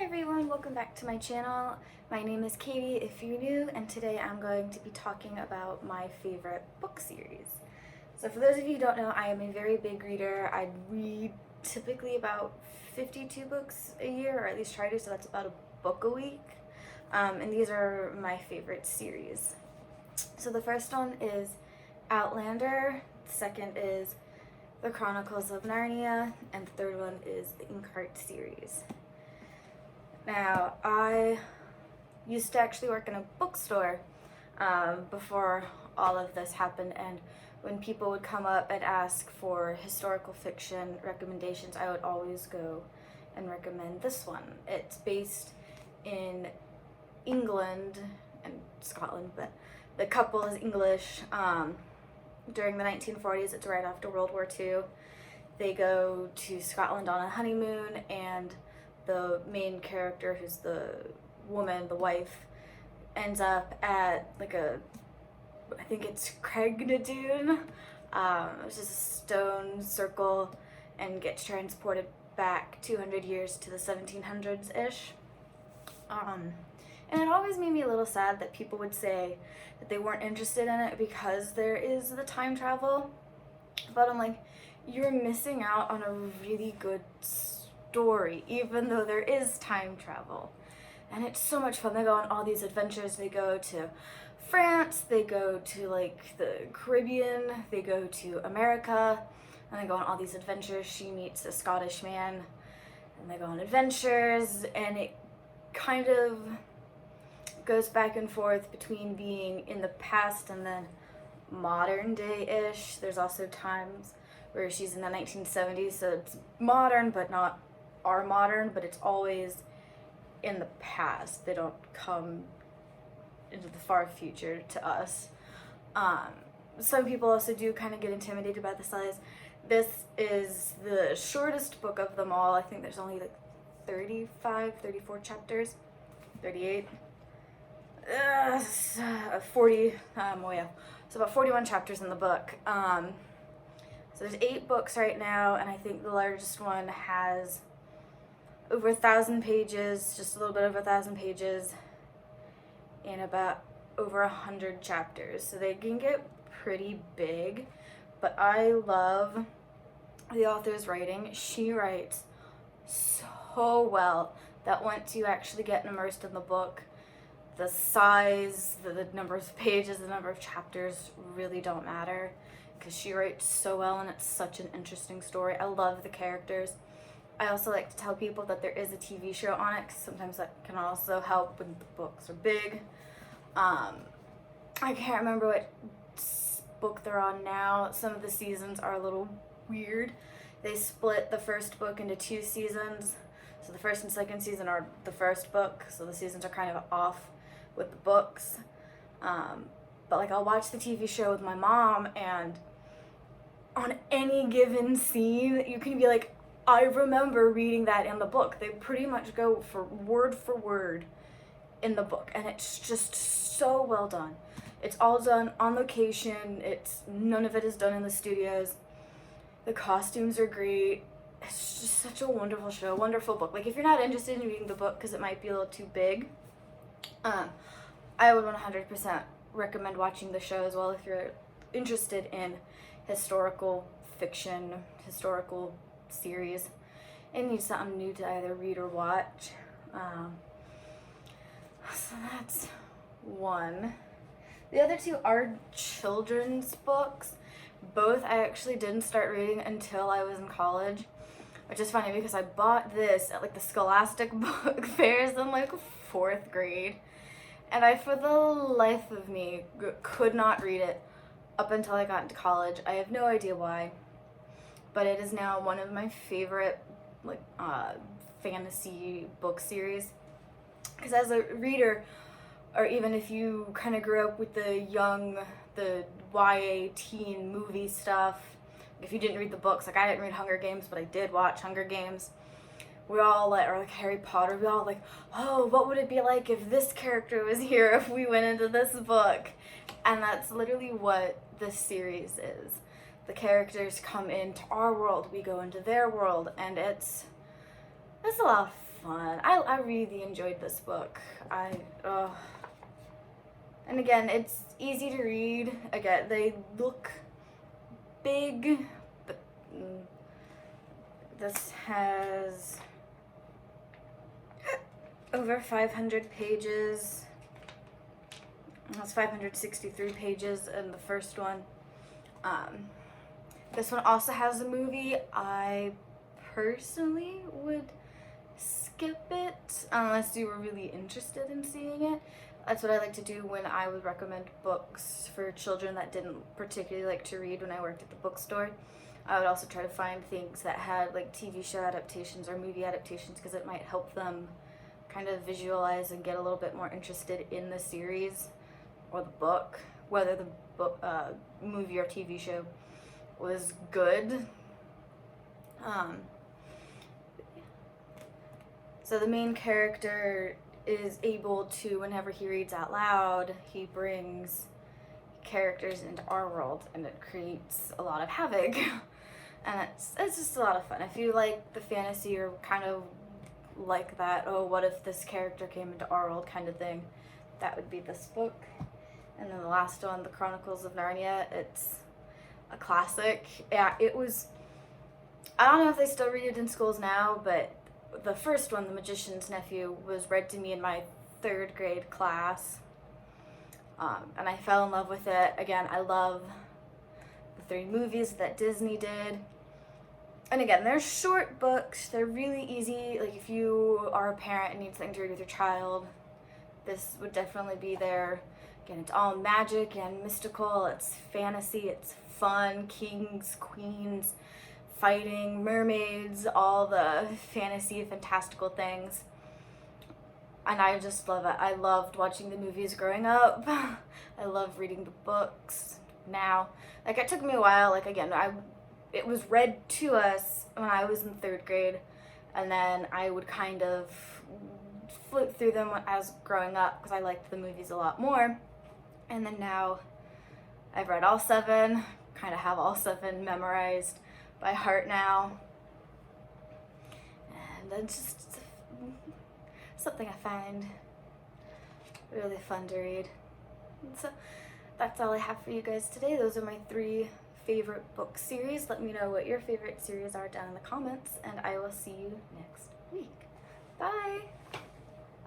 everyone, welcome back to my channel. My name is Katie if you're new, and today I'm going to be talking about my favorite book series. So for those of you who don't know, I am a very big reader. I read typically about 52 books a year, or at least try to, so that's about a book a week. And these are my favorite series. So the first one is Outlander, the second is The Chronicles of Narnia, and the third one is the Inkheart series. Now, I used to actually work in a bookstore before all of this happened, and when people would come up and ask for historical fiction recommendations, I would always go and recommend this one. It's based in England and Scotland, but the couple is English. During the 1940s, it's right after World War II. They go to Scotland on a honeymoon, and the main character, who's the woman, the wife, ends up at like I think it's Craignadoon, it's just a stone circle, and gets transported back 200 years to the 1700s-ish. And it always made me a little sad that people would say that they weren't interested in it because there is the time travel. But I'm like, you're missing out on a really good story, even though there is time travel. And it's so much fun. They go on all these adventures. They go to France, they go to like the Caribbean, they go to America, and they go on all these adventures. She meets a Scottish man, and they go on adventures, and it kind of goes back and forth between being in the past and then modern day-ish. There's also times where she's in the 1970s, so it's modern but not our modern, but it's always in the past. They don't come into the far future to us. Some people also do kind of get intimidated by the size. This is the shortest book of them all. I think there's only like 34 chapters, 38. 40, so about 41 chapters in the book. So there's 8 books right now, and I think the largest one has over 1,000 pages, just a little bit over 1,000 pages, and about over 100 chapters. So they can get pretty big, but I love the author's writing. She writes so well that once you actually get immersed in the book, the size, the number of pages, the number of chapters really don't matter, because she writes so well and it's such an interesting story. I love the characters. I also like to tell people that there is a TV show on it, because sometimes that can also help when the books are big. I can't remember what book they're on now. Some of the seasons are a little weird. They split the first book into 2 seasons. So the first and second season are the first book, so the seasons are kind of off with the books. But like, I'll watch the TV show with my mom, and on any given scene, you can be like, I remember reading that in the book. They pretty much go for word in the book, and it's just so well done. It's all done on location. None of it is done in the studios. The costumes are great. It's just such a wonderful show, wonderful book. Like, if you're not interested in reading the book because it might be a little too big, I would 100% recommend watching the show as well if you're interested in historical fiction, historical series, and need something new to either read or watch. So that's one. The other 2 are children's books. Both I actually didn't start reading until I was in college, which is funny because I bought this at like the Scholastic book fairs in like 4th grade, and I, for the life of me, could not read it up until I got into college. I have no idea why, but it is now one of my favorite like fantasy book series, because as a reader, or even if you kind of grew up with the YA teen movie stuff, if you didn't read the books, like I didn't read Hunger Games, but I did watch Hunger Games. We all or like Harry Potter, we all like, oh, what would it be like if this character was here, if we went into this book? And that's literally what this series is. The characters come into our world, we go into their world, and it's a lot of fun. I really enjoyed this book. And again, it's easy to read. Again, they look big, but this has over 500 pages. It has 563 pages in the first one. This one also has a movie. I personally would skip it unless you were really interested in seeing it. That's what I like to do when I would recommend books for children that didn't particularly like to read when I worked at the bookstore. I would also try to find things that had like TV show adaptations or movie adaptations because it might help them kind of visualize and get a little bit more interested in the series or the book, whether the book, movie or TV show was good. So the main character is able to, whenever he reads out loud, he brings characters into our world, and it creates a lot of havoc. And it's just a lot of fun. If you like the fantasy or kind of like that, oh, what if this character came into our world kind of thing, that would be this book. And then the last one, The Chronicles of Narnia, it's a classic. Yeah, it was, I don't know if they still read it in schools now, but the first one, The Magician's Nephew, was read to me in my 3rd grade class. And I fell in love with it. Again, I love the 3 movies that Disney did. And again, they're short books. They're really easy. Like, if you are a parent and need something to read with your child, this would definitely be there. Again, it's all magic and mystical. It's fantasy. It's fun. Kings, queens, fighting, mermaids, all the fantasy, fantastical things. And I just love it. I loved watching the movies growing up. I love reading the books now. Like, it took me a while. Like, again, it was read to us when I was in 3rd grade, and then I would kind of flip through them as growing up because I liked the movies a lot more. And then now I've read all 7, kind of have all 7 memorized by heart now. And it's just something I find really fun to read. And so that's all I have for you guys today. Those are my 3 favorite book series. Let me know what your favorite series are down in the comments, and I will see you next week. Bye!